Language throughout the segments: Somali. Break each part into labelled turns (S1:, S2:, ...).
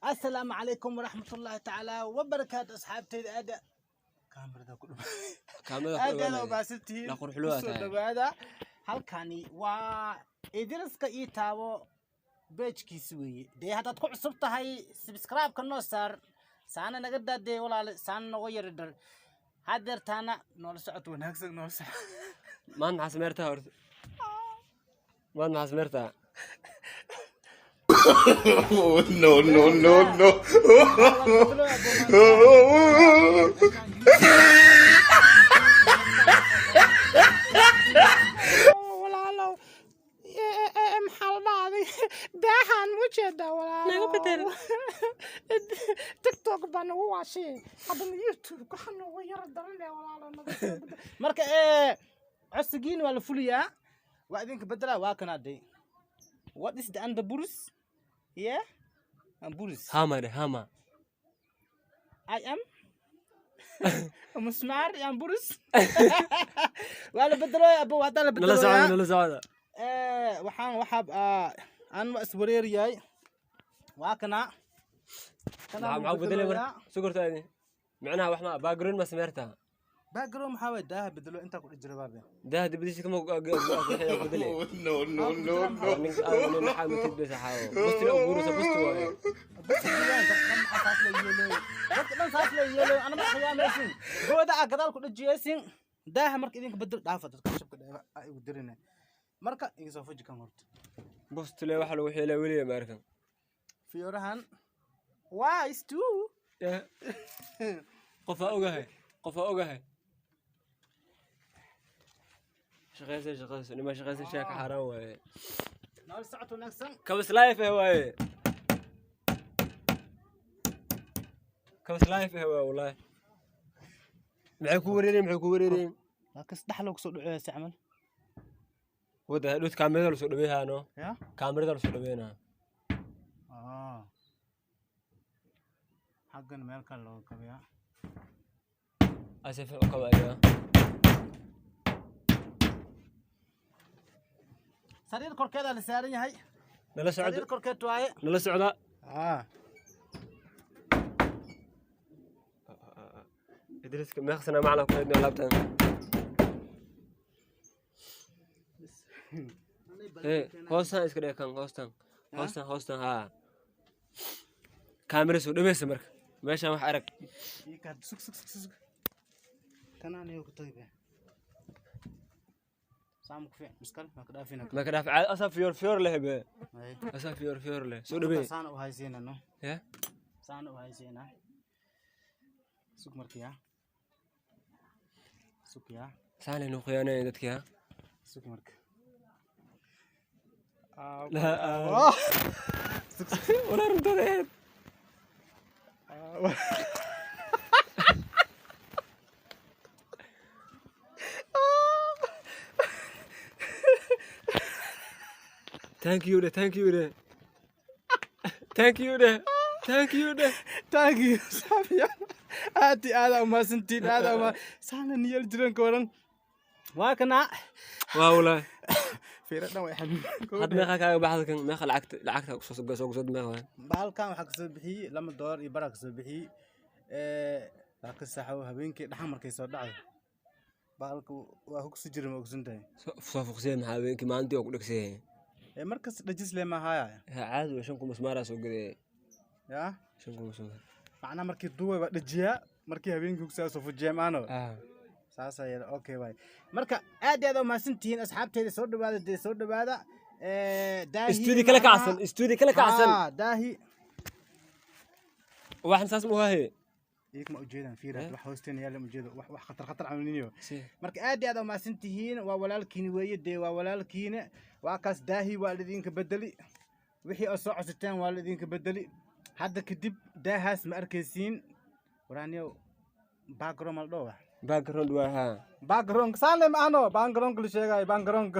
S1: السلام عليكم ورحمة الله تعالى وبركاته أصحابتي هذا كاميرا كله هذا وباسلتي
S2: لا قرح لوها
S1: هذا halkani waa idiriska ii taabo page-kiisa weeye dee haddaad ku cusub tahay subscribe-ka noo saar saana naga daadee walaale saana noga yari dhar hadeertaana noola socod wanaagsan noo saar
S2: maanta maxaa sameertaa horta maanta maxaa sameertaa
S3: no
S1: daahan mujeeda walaalo tiktok baan ugu waashay hadana youtube waxaan ugu yar daran walaalo marka cusgiin waa la fuliyaa waa idinka bedela waa kana day what is the underburus yeah amburus
S2: hama
S1: I am مسمار يا امبورس ولا بدلوا يا ابو هذا اللي بدلوا
S2: نلا سعودة
S1: waxaan waxaab aan iswareeriyay waa kana
S2: maxaa bedelay marka sugartaadi macnaha wax ma background ma sameertaa
S1: background maxaa way daa bedelo inta ku jira baabe
S2: daa dibadiisa kama bedelay
S3: no
S2: nin maxaa mid bes xaawo busti loo guurso busti waaye
S1: dadkan saas la yeelo ana ma khiyaamaysin gooda gadaal ku dhajiyaysin daa marka idinka bedel dhaafa dadka shabka ay u dirinay marka iga soo fuji kan horta
S2: busti le waxa lagu xilay waliya markan
S1: fiyorahan waa istu
S2: qofa ogahay shaqaysa nima shaqaysa shaaka xaraan waaye
S1: nool socod wanaagsan
S2: kabas life waaye kabas life waaye wallahi maxay ku wareereen
S1: laakiin saddex loo soo dhaceeyay camal
S2: wada dhut kaamirada la soo dhaweeyano
S1: ya
S2: kaamirada la soo dhaweeyna
S1: xaqan meel kale loo kabiya
S2: asif oo kabaaya
S1: sariir korkeeda la saaran yahay
S2: nala socdo
S1: sariir korkeed waaye
S2: nala socda idriska meeqsana macna ku idin laabtan hoostan iska dhig kan hoostan ha kaamira soo dhaweeysa marka meeshan wax arag
S1: ka sug kanaan iyo ku tagbe saam ku fiican miskal ma ka dhaafina
S2: ma ka dhaaf asaf fiyor lehbe asaf fiyor leh soo dhaweey
S1: saan u haysiina no
S2: ya
S1: saan u haysiina sug markiya sugya
S2: saan inuu khiyaanay dadka
S1: sug marka
S2: لا ولا رديت thank you
S1: sabiya هذا ما سنتين هذا ما سانا نيل جرن كورن واكنا
S2: والله
S1: فيرنا ويحن
S2: هاد ما خاك بعض كان ما لعقت سوق ما
S1: بالكان waxa ka soo bixiyay lama door iyo barak soo bixiyay laakiin saxo habeenkii dhaxan markay soo dhacay baalku waa hugsi jiray ma ogsantahay
S2: soo fuqseen habeenkii maalintii oo ku dhagsay
S1: markas dhajis leema haya
S2: caadi waa 5 masmaara soo gaday
S1: ya
S2: 5 masmaara
S1: macna markii duway waa dhajiya markii habeenkii hugsi soo fujiyay maano saasa yar okay way marka aad aad ma santiin asxaabteeda soo dhawaada daahi
S2: studio kala kacsan
S1: daahi
S2: waxaan saas mu haye
S1: ma ujeedaan fiirad wax hoosteen yaala ma ujeedo wax khatar camaliniyo marka aad aad ma santiin waa walaalkiin weeye de waa walaalkiin waa kaas daahi waa lidinka bedeli wixii oo soo cusubteen waa lidinka bedeli hadda kadib daahaas ma arkaysiin waraaniyo background mal dhowa
S2: background waa ha
S1: background sale ma ano background kala sheegay background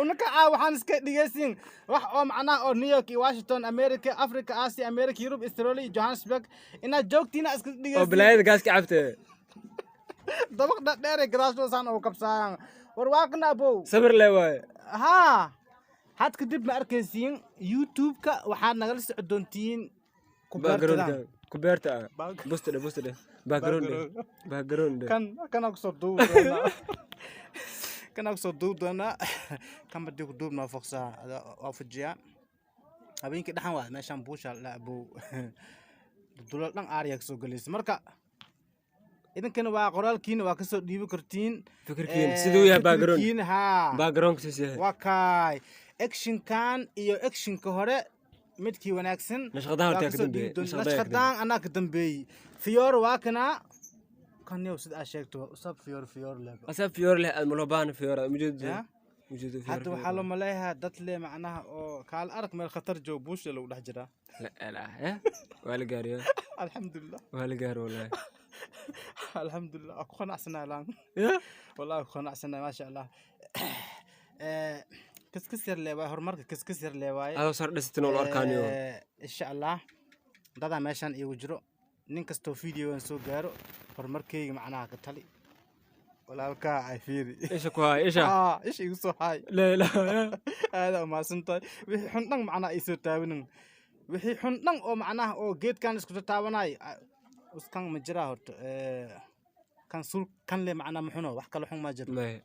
S1: unaka waxaan iska dhigaysin wax oo macna oo New York Washington America Africa Asia America Europe Australia Johannesburg ina joogtina iska dhigaysin
S2: oo bilaayada gaaska cabtay
S1: dabaq dheer gadaasho saan oo kabsaan war waa kana bow
S2: sabir le way
S1: ha had kadib ma arkaysiin youtube-ka waxaad nagala socon doontiin
S2: kubeerta bustade background
S1: kan kusoo duubi doonaa kan kusoo duubi doonaa kan badii ku duubnaa foqsaa waa fujiyaa habeenkii dhaxan waa meeshaan buusha la abo dulal dhan aariya kasoo galaysa marka idinkana waa qoraalkiina waa kasoo dhiibi kartiin
S2: fikirkiin siduu yahay background
S1: waa kaay actionkan iyo actionka hore midkii wanaagsan nashqadaan anaa ka dambeeyey fiyoor waa kanaa kanyow sida aa sheegto usab fiyoor leh
S2: almalobaan fiyoor
S1: hadda waxaa loo maleeyahaa dad le macnaha oo kaal arag meel khatar joog buusha lagu dhex jiraa
S2: waa la gaariyo
S1: alxamdulilah
S2: waa la gaaro wallaahi
S1: alxamdulilah waa ku qanacsanaa laan wallahi ku qanacsanaa maasha allah كسكس يرلي واي هرمرك كسكس يرلي واي
S2: هذا صار دستنا الأركانيو
S1: إن شاء الله هذا ماشان يوجرو نينكستو فيديو نسوق جارو هرمركي معناها كتالي ولا الكا عفيري
S2: إيش كواي
S1: إيش يقصو هاي
S2: لا
S1: هذا ما سنتاي وحي حنطن معنا إيسو تاونن وحي حنطن أو معناه أو جيت كان اسكتو تاوناي وسكان مجراه كان سول كان لي معنا محنو وحكا لحون ما جر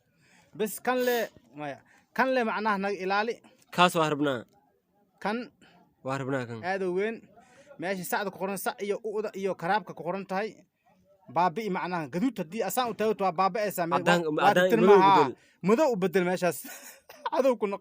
S1: بس كان لي ما كان لي معناه نق إلالي
S2: كاس وهربنا
S1: كان
S2: كان
S1: هذا وين ماشي سعد كقرن سع إيو أودا إيو كراب كقرن تاي بابي معناه قدوت تدي أسان وتاوت وبابي أسامي
S2: عدان
S1: مدو بدل ماشاس هذا وكنا